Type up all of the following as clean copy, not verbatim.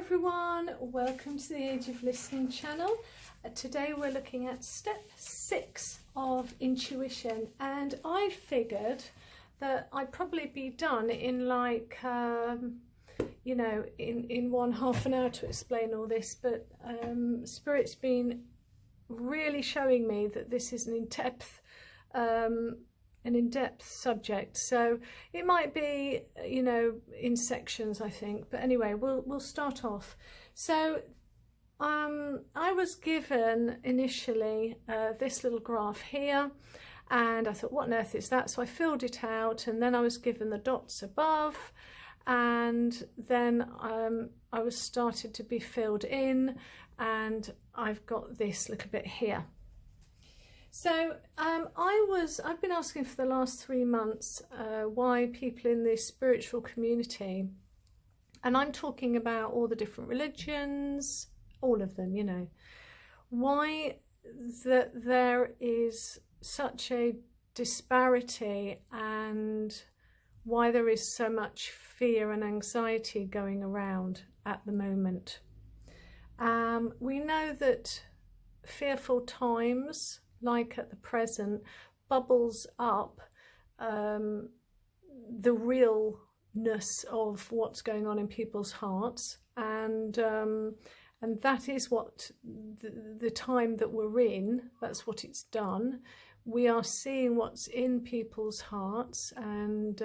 everyone, welcome to the Age of Listening channel. Today we're looking at step 6 of intuition, and I figured that I'd probably be done in like you know, in one half an hour to explain all this, but Spirit's been really showing me that this is an in-depth subject, so it might be, you know, in sections, I think. But anyway, we'll start off. So I was given initially this little graph here, and I thought, what on earth is that? So I filled it out, and then I was given the dots above, and then I was started to be filled in, and I've got this little bit here. So I've been asking for the last 3 months why people in this spiritual community, and I'm talking about all the different religions, all of them, you know, why that there is such a disparity and why there is so much fear and anxiety going around at the moment. We know that fearful times, like at the present, bubbles up the realness of what's going on in people's hearts, and that is what the time that we're in, that's what it's done. We are seeing what's in people's hearts, and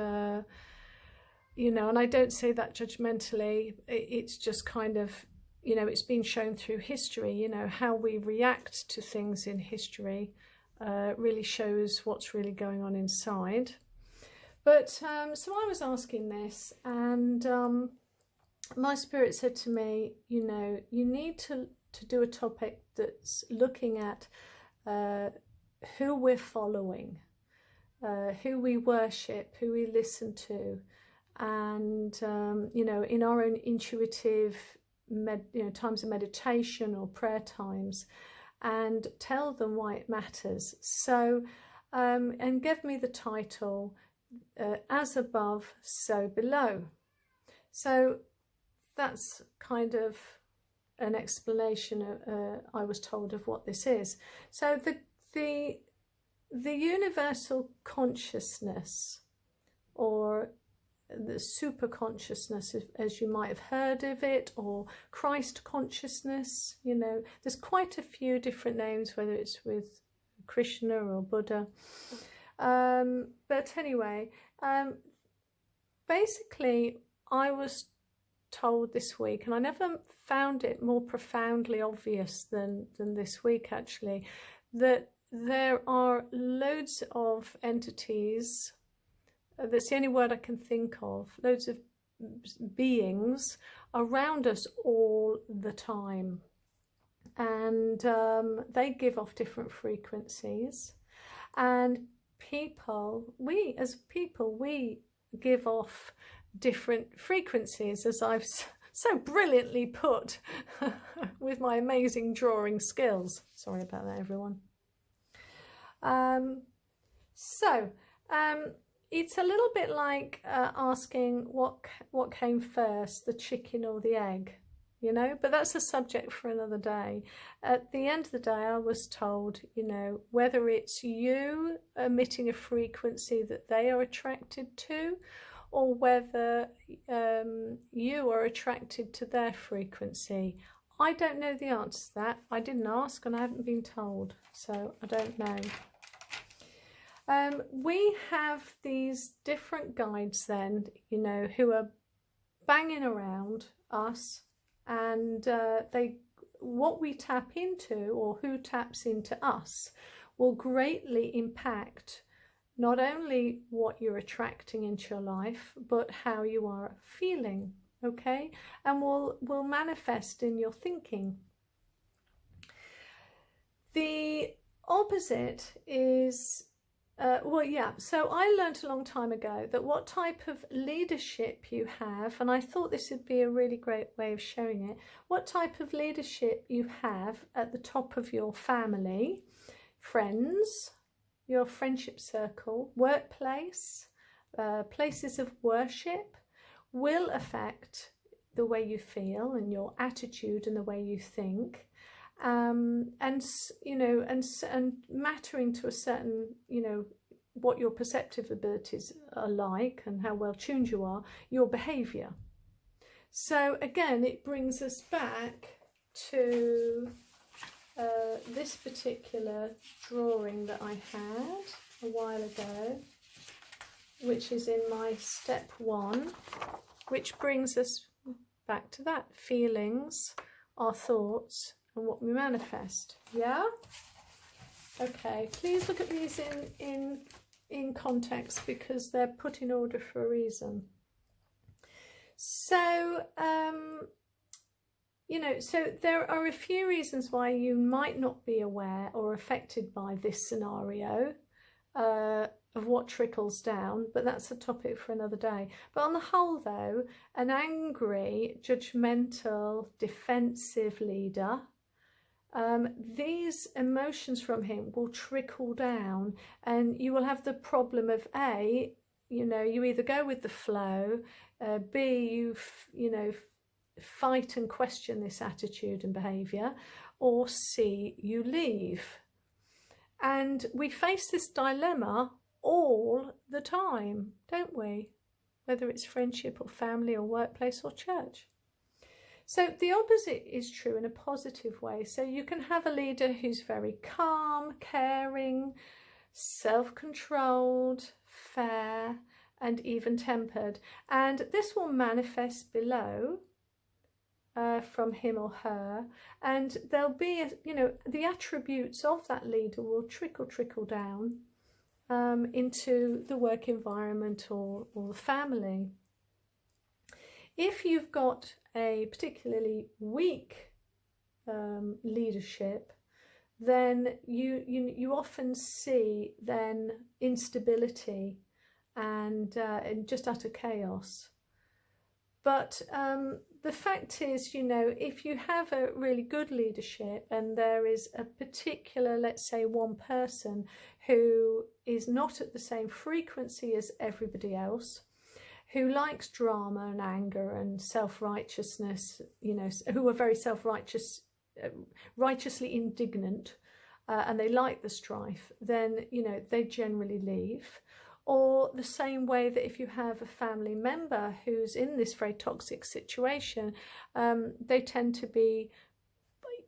you know, and I don't say that judgmentally, it's just kind of, you know, it's been shown through history, you know, how we react to things in history really shows what's really going on inside. But so I was asking this, and my spirit said to me, you know, you need to do a topic that's looking at who we're following, who we worship, who we listen to, and you know, in our own intuitive times of meditation or prayer times, and tell them why it matters. So and give me the title As Above, So Below. So that's kind of an explanation I was told of what this is. So the universal consciousness, or the super consciousness, as you might have heard of it, or Christ consciousness, you know, there's quite a few different names, whether it's with Krishna or Buddha, but anyway, basically I was told this week, and I never found it more profoundly obvious than this week actually, that there are loads of entities, that's the only word I can think of, loads of beings around us all the time, and they give off different frequencies, and we as people, we give off different frequencies, as I've so brilliantly put with my amazing drawing skills. Sorry about that, everyone. It's a little bit like asking what came first, the chicken or the egg, you know, but that's a subject for another day. At the end of the day, I was told, you know, whether it's you emitting a frequency that they are attracted to, or whether you are attracted to their frequency. I don't know the answer to that. I didn't ask, and I haven't been told, so I don't know. We have these different guides then, you know, who are banging around us, and what we tap into, or who taps into us, will greatly impact not only what you're attracting into your life, but how you are feeling, okay? And will manifest in your thinking. The opposite is well, yeah, so I learned a long time ago that what type of leadership you have, and I thought this would be a really great way of showing it, what type of leadership you have at the top of your family, friends, your friendship circle, workplace, places of worship, will affect the way you feel and your attitude and the way you think, and you know, and mattering to a certain, you know, what your perceptive abilities are like and how well tuned you are, your behaviour. So again, it brings us back to this particular drawing that I had a while ago, which is in my step 1, which brings us back to that: feelings, our thoughts, and what we manifest. Yeah? Okay, please look at these in context, because they're put in order for a reason. So, you know, so there are a few reasons why you might not be aware or affected by this scenario of what trickles down, but that's a topic for another day. But on the whole, though, an angry, judgmental, defensive leader, these emotions from him will trickle down, and you will have the problem of A, you know, you either go with the flow, B, you know, fight and question this attitude and behaviour, or C, you leave. And we face this dilemma all the time, don't we? Whether it's friendship or family or workplace or church. So the opposite is true in a positive way. So you can have a leader who's very calm, caring, self-controlled, fair, and even-tempered. And this will manifest below from him or her. And there'll be, you know, the attributes of that leader will trickle down into the work environment or the family. If you've got a particularly weak leadership, then you often see then instability and just utter chaos. But the fact is, you know, if you have a really good leadership and there is a particular, let's say, one person who is not at the same frequency as everybody else, who likes drama and anger and self-righteousness, you know, who are very self-righteous, righteously indignant, and they like the strife, then, you know, they generally leave. Or the same way that if you have a family member who's in this very toxic situation, they tend to be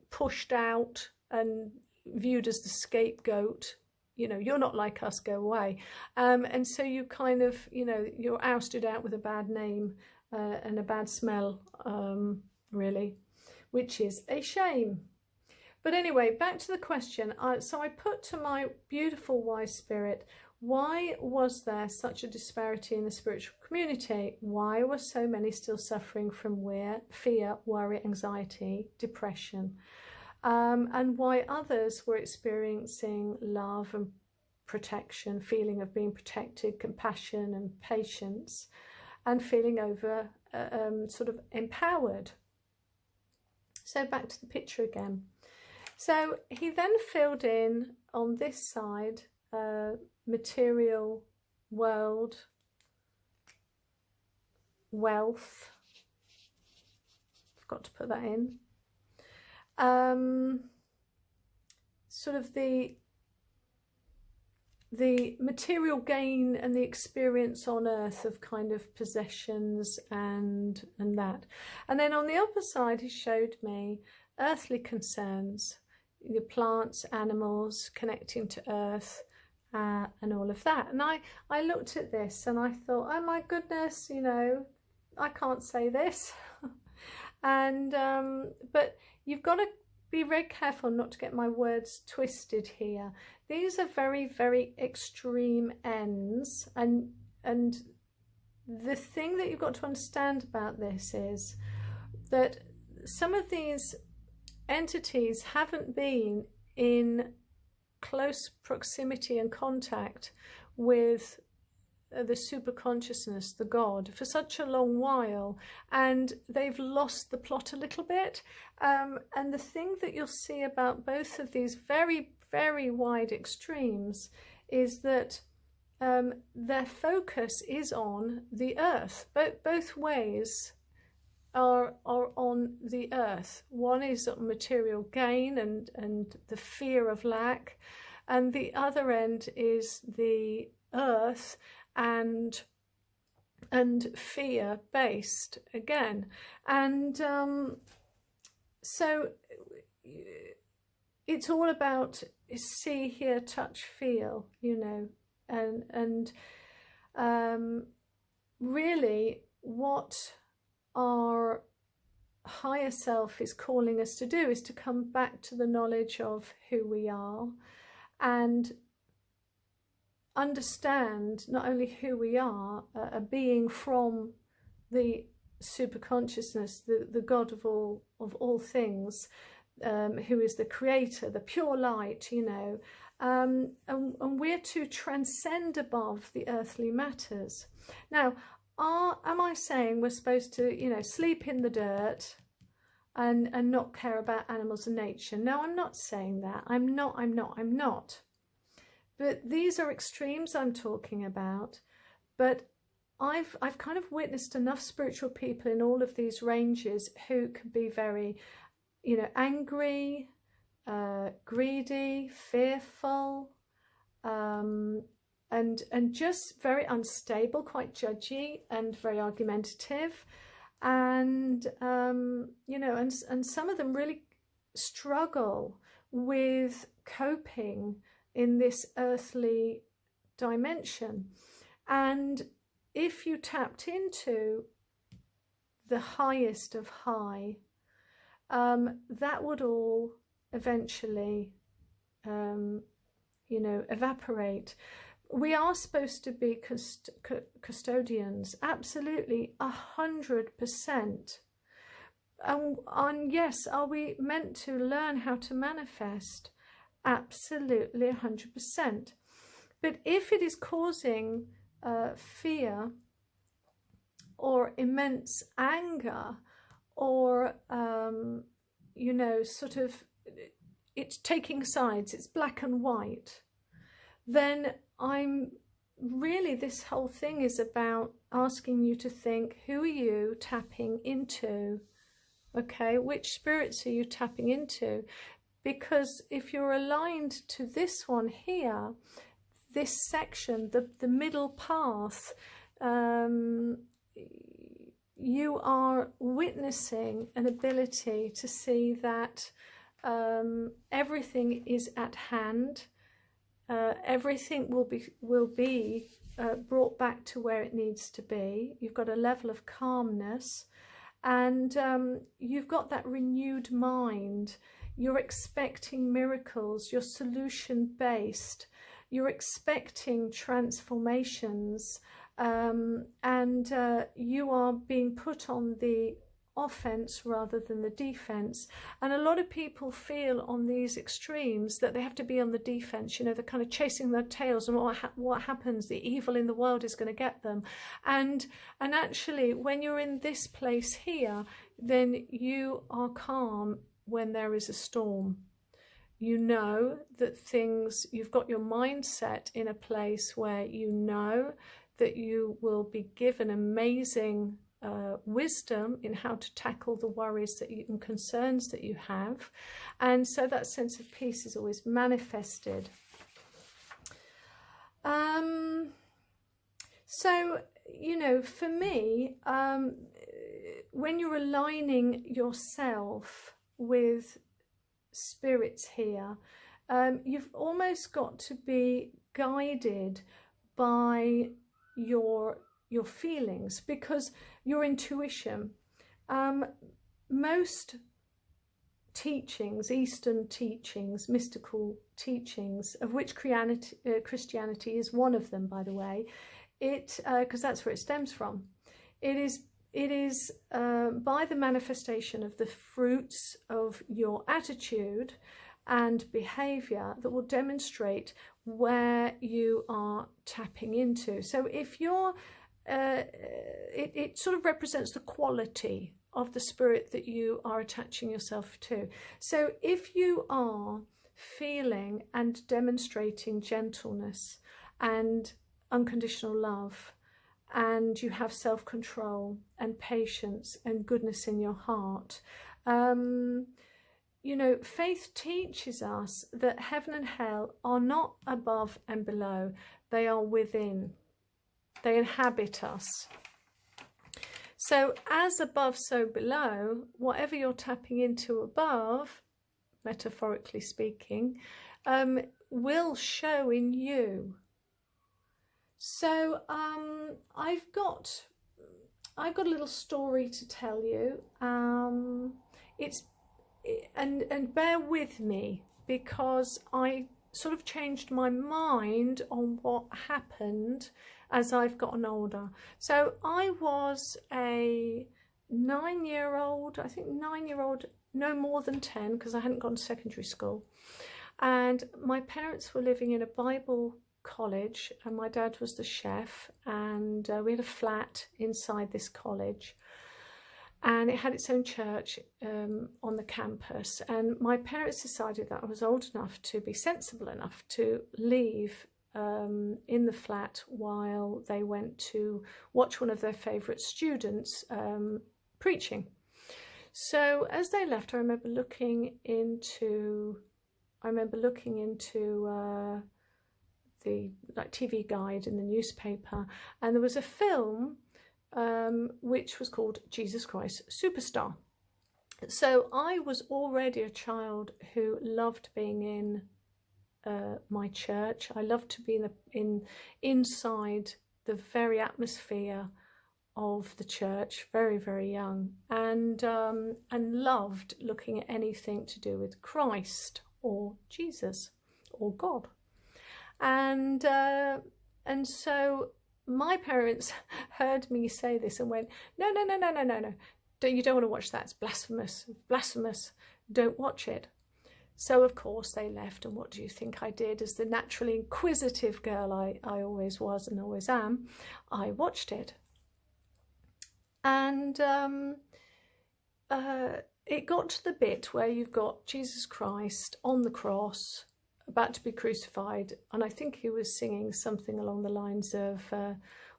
pushed out and viewed as the scapegoat. You know, you're not like us, go away. And so you kind of, you know, you're ousted out with a bad name and a bad smell, really, which is a shame. But anyway, back to the question. So I put to my beautiful wise spirit, why was there such a disparity in the spiritual community? Why were so many still suffering from fear, worry, anxiety, depression? And why others were experiencing love and protection, feeling of being protected, compassion and patience, and feeling sort of empowered. So back to the picture again. So he then filled in on this side, material world, wealth. Forgot to put that in. Sort of the material gain and the experience on earth of kind of possessions and that. And then on the other side, he showed me earthly concerns, the plants, animals, connecting to earth, and all of that. And I looked at this and I thought, oh my goodness, you know, I can't say this. And but you've got to be very careful not to get my words twisted here. These are very, very extreme ends, and the thing that you've got to understand about this is that some of these entities haven't been in close proximity and contact with the super consciousness, the God, for such a long while, and they've lost the plot a little bit. And the thing that you'll see about both of these very, very wide extremes is that their focus is on the earth. Both ways, are on the earth. One is material gain and the fear of lack, and the other end is the earth and fear based again. And so it's all about see, hear, touch, feel, you know, and really what our higher self is calling us to do is to come back to the knowledge of who we are and understand not only who we are, a being from the superconsciousness, the God of all things, who is the creator, the pure light, you know, and we're to transcend above the earthly matters. Now, am I saying we're supposed to, you know, sleep in the dirt and not care about animals and nature? No, I'm not saying that. I'm not. But these are extremes I'm talking about. But I've kind of witnessed enough spiritual people in all of these ranges who can be very, you know, angry, greedy, fearful, and just very unstable, quite judgy and very argumentative, and you know, and some of them really struggle with coping in this earthly dimension. And if you tapped into the highest of high, that would all eventually, you know, evaporate. We are supposed to be custodians, absolutely, 100%. And yes, are we meant to learn how to manifest? Absolutely, 100%. But if it is causing fear or immense anger, or you know, sort of it's taking sides, it's black and white, then this whole thing is about asking you to think, who are you tapping into? Okay, which spirits are you tapping into? Because if you're aligned to this one here, this section, the middle path, you are witnessing an ability to see that everything is at hand. Everything will be brought back to where it needs to be. You've got a level of calmness, and you've got that renewed mind. You're expecting miracles. You're solution based. You're expecting transformations, and you are being put on the offense rather than the defense. And a lot of people feel on these extremes that they have to be on the defense. You know, they're kind of chasing their tails, and what happens? The evil in the world is going to get them. And actually, when you're in this place here, then you are calm when there is a storm. You know that you've got your mindset in a place where you know that you will be given amazing wisdom in how to tackle the worries and concerns that you have. And so that sense of peace is always manifested. So, you know, for me, when you're aligning yourself with spirits here, you've almost got to be guided by your feelings, because your intuition, most teachings, Eastern teachings, mystical teachings, of which Christianity is one of them, by the way, because that's where it stems from, it is by the manifestation of the fruits of your attitude and behavior that will demonstrate where you are tapping into. So if you're it sort of represents the quality of the spirit that you are attaching yourself to. So if you are feeling and demonstrating gentleness and unconditional love and you have self-control and patience and goodness in your heart. You know, faith teaches us that heaven and hell are not above and below. They are within. They inhabit us. So as above, so below, whatever you're tapping into above, metaphorically speaking, will show in you. So I've got a little story to tell you. And bear with me, because I sort of changed my mind on what happened as I've gotten older. So I was a 9-year-old, I think 9-year-old, no more than 10, because I hadn't gone to secondary school. And my parents were living in a Bible college, and my dad was the chef, and we had a flat inside this college. And it had its own church on the campus. And my parents decided that I was old enough to be sensible enough to leave in the flat while they went to watch one of their favourite students preaching. So as they left, I remember looking into the TV guide in the newspaper, and there was a film which was called Jesus Christ Superstar. So I was already a child who loved being in my church. I loved to be inside the very atmosphere of the church, very, very young, and loved looking at anything to do with Christ or Jesus or God. And so my parents heard me say this and went, no, you don't want to watch that, it's blasphemous, don't watch it. So of course they left, and what do you think I did? As the naturally inquisitive girl I always was and always am, I watched it. And it got to the bit where you've got Jesus Christ on the cross, about to be crucified, and I think he was singing something along the lines of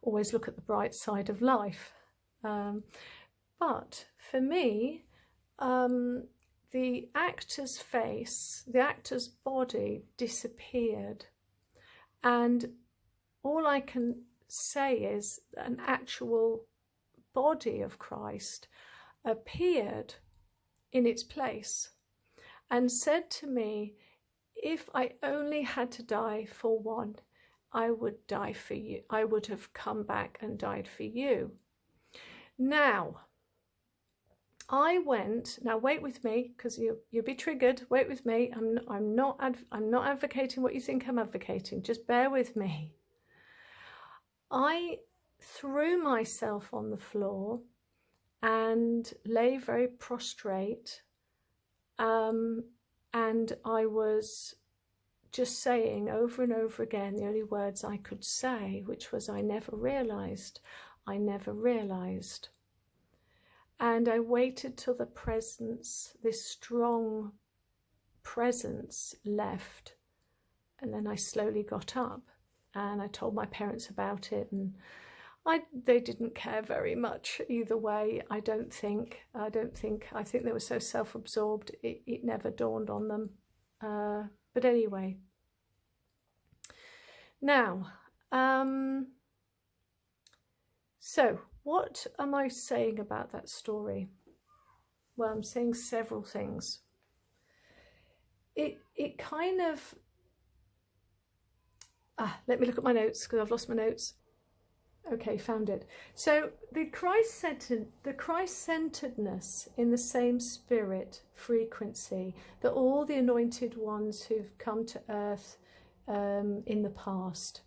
always look at the bright side of life. But for me, the actor's face, the actor's body disappeared, and all I can say is an actual body of Christ appeared in its place and said to me, if I only had to die for one, I would die for you. I would have come back and died for you. Now, I went. Now, wait with me, because you'll be triggered. Wait with me. I'm not advocating what you think I'm advocating. Just bear with me. I threw myself on the floor and lay very prostrate. And I was just saying over and over again the only words I could say, which was, I never realised, I never realised. And I waited till the presence, this strong presence, left. And then I slowly got up and I told my parents about it, and they didn't care very much either way. I think they were so self-absorbed it never dawned on them. But anyway, now, so what am I saying about that story? Well, I'm saying several things. It kind of, let me look at my notes, because I've lost my notes. Okay, found it. So the Christ-centeredness in the same spirit frequency that all the anointed ones who've come to earth in the past,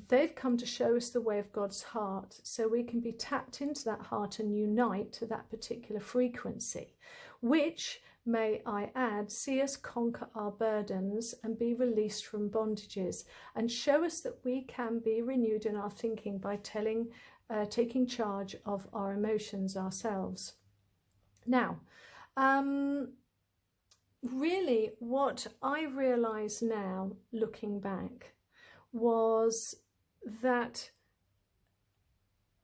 they've come to show us the way of God's heart, so we can be tapped into that heart and unite to that particular frequency, which, may I add, see us conquer our burdens and be released from bondages, and show us that we can be renewed in our thinking by taking charge of our emotions ourselves. Now, really what I realise now, looking back, was that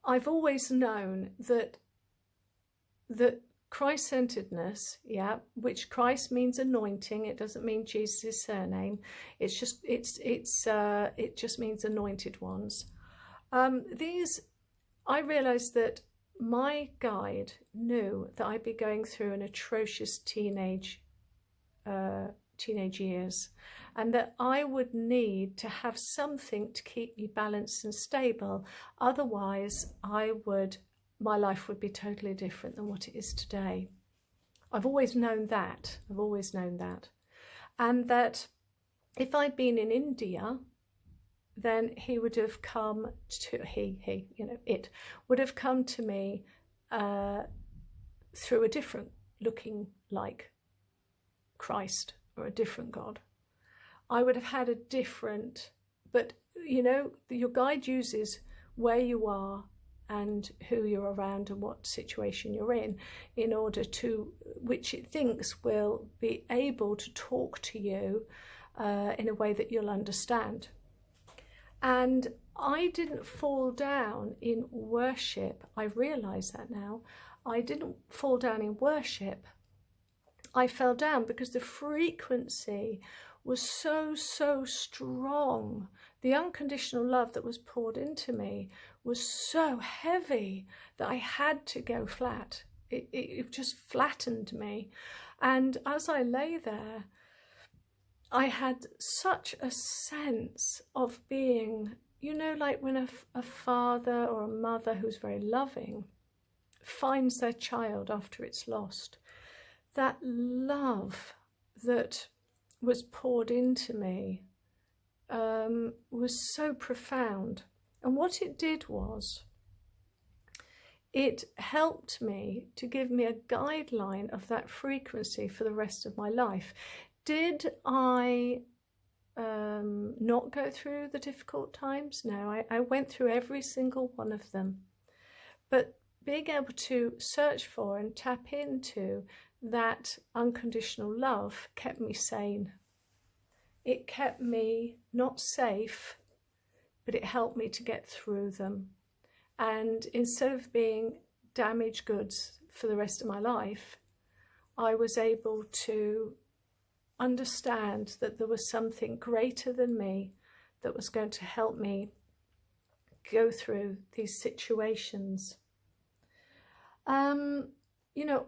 I've always known that Christ-centeredness, yeah, which Christ means anointing. It doesn't mean Jesus' surname. It just means anointed ones. I realised that my guide knew that I'd be going through an atrocious teenage years, and that I would need to have something to keep me balanced and stable. Otherwise, my life would be totally different than what it is today. I've always known that. And that if I'd been in India, then it would have come to me through a different looking like Christ or a different God. I would have had a different, but your guide uses where you are and who you're around and what situation you're in order to, which it thinks will be able to talk to you in a way that you'll understand. And I didn't fall down in worship. I realise that now. I didn't fall down in worship. I fell down because the frequency was so strong. The unconditional love that was poured into me was so heavy that I had to go flat. It just flattened me. And as I lay there, I had such a sense of being, like when a father or a mother who's very loving finds their child after it's lost. That love that was poured into me was so profound. And what it did was, it helped me to give me a guideline of that frequency for the rest of my life. Did I not go through the difficult times? No, I went through every single one of them. But being able to search for and tap into that unconditional love kept me sane. It kept me not safe, but it helped me to get through them. And instead of being damaged goods for the rest of my life, I was able to understand that there was something greater than me that was going to help me go through these situations.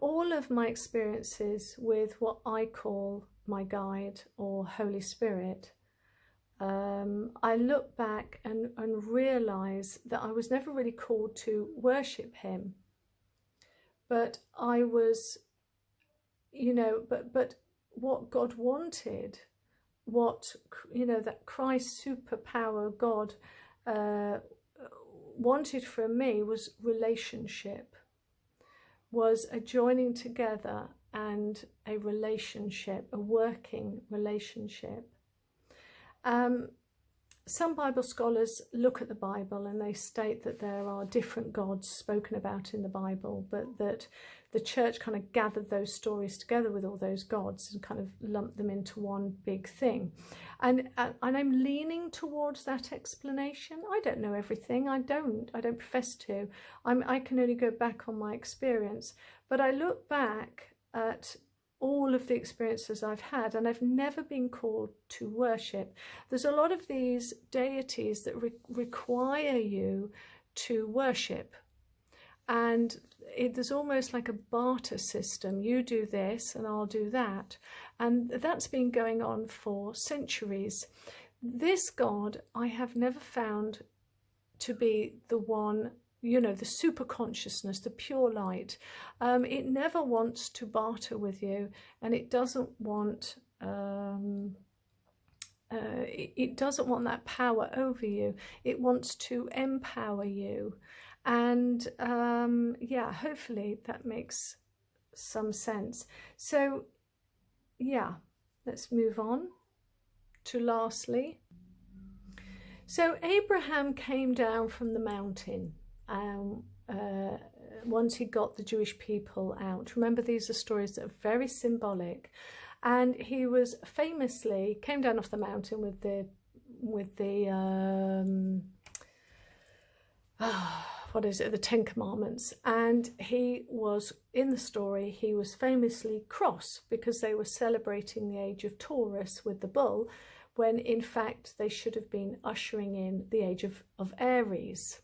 All of my experiences with what I call my guide or Holy Spirit, I look back and realise that I was never really called to worship him, but I was, but what God wanted, that Christ superpower God wanted from me was relationship, was a joining together and a relationship, a working relationship. Some Bible scholars look at the Bible and they state that there are different gods spoken about in the Bible, but that the church kind of gathered those stories together with all those gods and kind of lumped them into one big thing. And I'm leaning towards that explanation. I don't know everything. I don't profess to. I can only go back on my experience. But I look back at all of the experiences I've had, and I've never been called to worship. There's a lot of these deities that require you to worship, and there's almost like a barter system. You do this and I'll do that, and that's been going on for centuries. This God I have never found to be the one, the super consciousness, the pure light. It never wants to barter with you, and it doesn't want that power over you. It wants to empower you. And hopefully that makes some sense. So let's move on to lastly. So Abraham came down from the mountain once he got the Jewish people out. Remember, these are stories that are very symbolic, and he was famously came down off the mountain with the what is it, the Ten Commandments, and he was, in the story, he was famously cross because they were celebrating the age of Taurus with the bull, when in fact they should have been ushering in the age of Aries.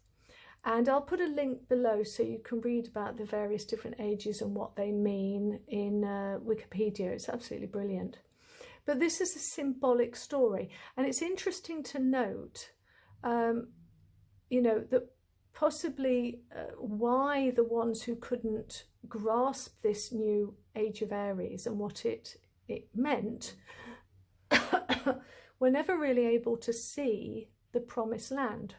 And I'll put a link below so you can read about the various different ages and what they mean in Wikipedia. It's absolutely brilliant. But this is a symbolic story, and it's interesting to note, you know, that possibly why the ones who couldn't grasp this new age of Aries and what it meant were never really able to see the promised land.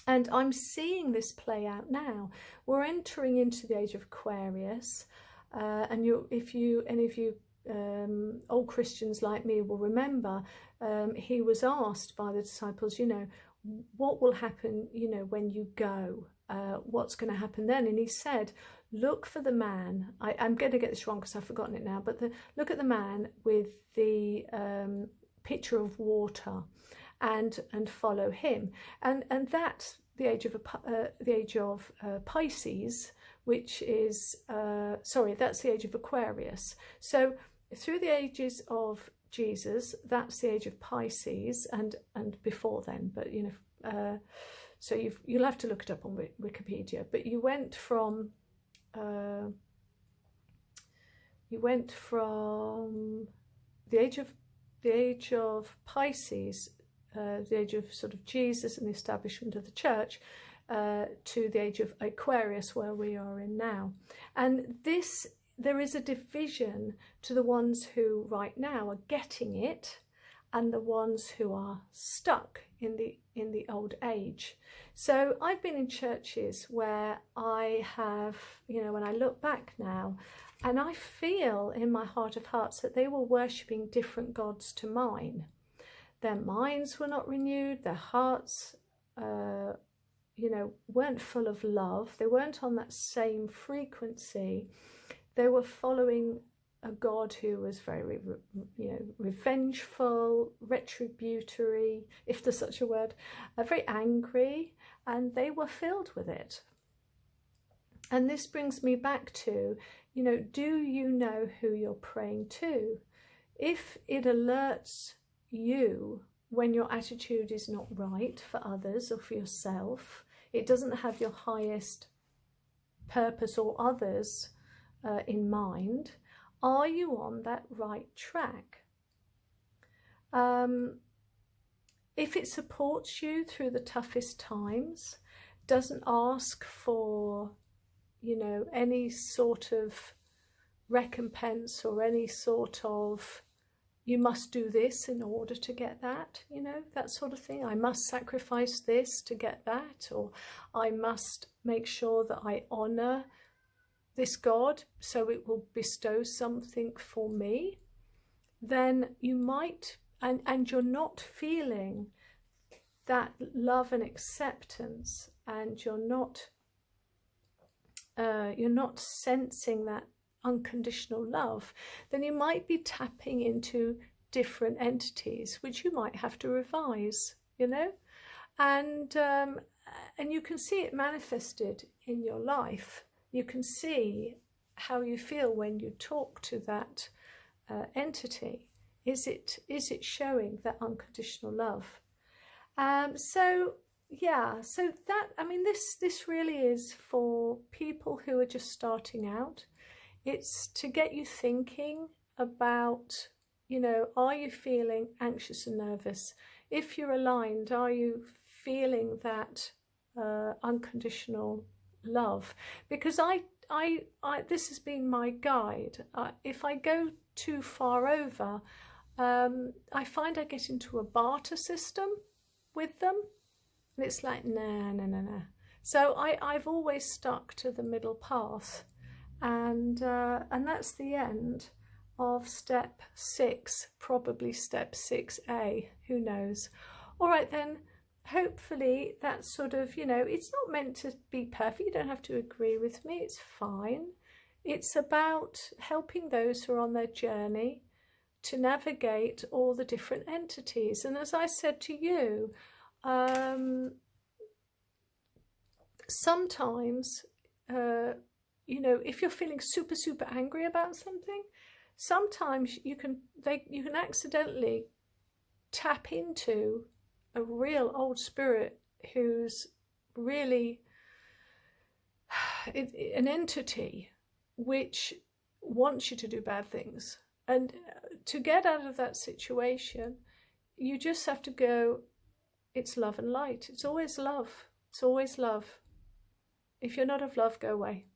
And I'm seeing this play out now. We're entering into the age of Aquarius, and if any of you old Christians like me will remember, he was asked by the disciples, you know, what will happen, you know, when you go? What's going to happen then? And he said, look for the man. I'm going to get this wrong because I've forgotten it now, but look at the man with the pitcher of water, and follow him. And that's the age of Pisces, which is sorry, that's the age of Aquarius. So through the ages of Jesus, that's the age of Pisces, and before then, but you know, so you'll have to look it up on Wikipedia. But you went from the age of Pisces, the age of sort of Jesus and the establishment of the church, to the age of Aquarius, where we are in now. And there is a division to the ones who right now are getting it, and the ones who are stuck in the old age. So I've been in churches where I have, you know, when I look back now, and I feel in my heart of hearts that they were worshipping different gods to mine. Their minds were not renewed, their hearts, you know, weren't full of love. They weren't on that same frequency. They were following a God who was very, you know, revengeful, retributory, if there's such a word, very angry, and they were filled with it. And this brings me back to, you know, do you know who you're praying to? If it alerts you when your attitude is not right for others or for yourself, it doesn't have your highest purpose or others in mind, are you on that right track? If it supports you through the toughest times, doesn't ask for, you know, any sort of recompense or any sort of, you must do this in order to get that, you know, that sort of thing. I must sacrifice this to get that, or I must make sure that I honour this God so it will bestow something for me. Then you might, and you're not feeling that love and acceptance, and you're not sensing that unconditional love, then you might be tapping into different entities, which you might have to revise, you know, and you can see it manifested in your life. You can see how you feel when you talk to that entity. Is it showing that unconditional love? So yeah, so that, I mean, this really is for people who are just starting out. It's to get you thinking about, you know, are you feeling anxious and nervous? If you're aligned, are you feeling that unconditional love? Because I this has been my guide. If I go too far over, I find I get into a barter system with them, and it's like nah. So I've always stuck to the middle path, and that's the end of step 6, probably step 6A, who knows. All right then, hopefully that's sort of, you know, it's not meant to be perfect. You don't have to agree with me, it's fine. It's about helping those who are on their journey to navigate all the different entities. And as I said to you, sometimes, you know, if you're feeling super, super angry about something, sometimes you can accidentally tap into a real old spirit who's really an entity which wants you to do bad things. And to get out of that situation, you just have to go, it's love and light. It's always love. It's always love. If you're not of love, go away.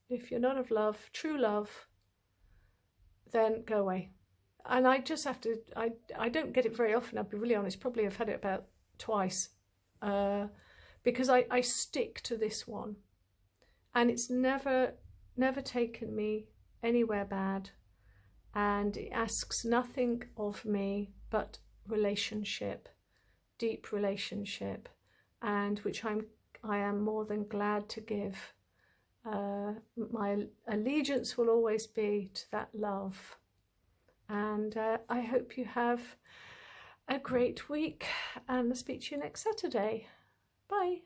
If you're not of love, true love, then go away. And I just have to, I don't get it very often, I'll be really honest. Probably I've had it about twice, because I stick to this one. And it's never taken me anywhere bad. And it asks nothing of me but relationship, deep relationship, and which I am more than glad to give. My allegiance will always be to that love. And I hope you have a great week, and I'll speak to you next Saturday. Bye.